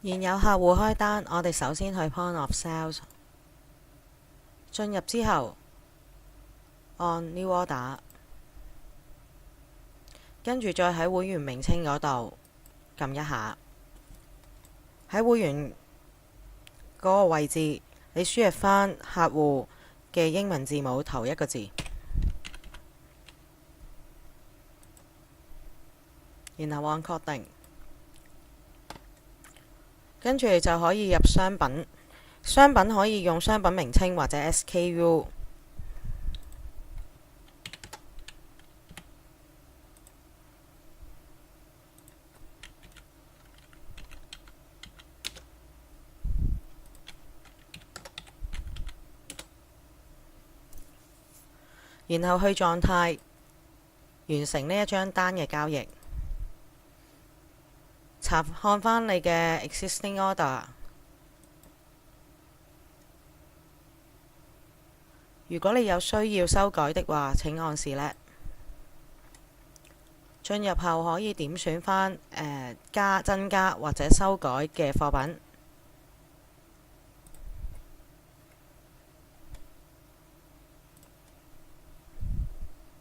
現有客戶開單，我哋首先去 Point of Sales， 進入之後按 New Order， 跟住再喺會員名稱嗰度撳一下，喺會員嗰個位置，你輸入返客戶嘅英文字母頭一個字，然後按確定。跟住就可以入商品，商品可以用商品名稱或者 SKU， 然後去狀態，完成呢一張單嘅交易。查看返你嘅 existing order， 如果你有需要修改的話，請按 Select。進入後可以點選返增加或者修改嘅貨品。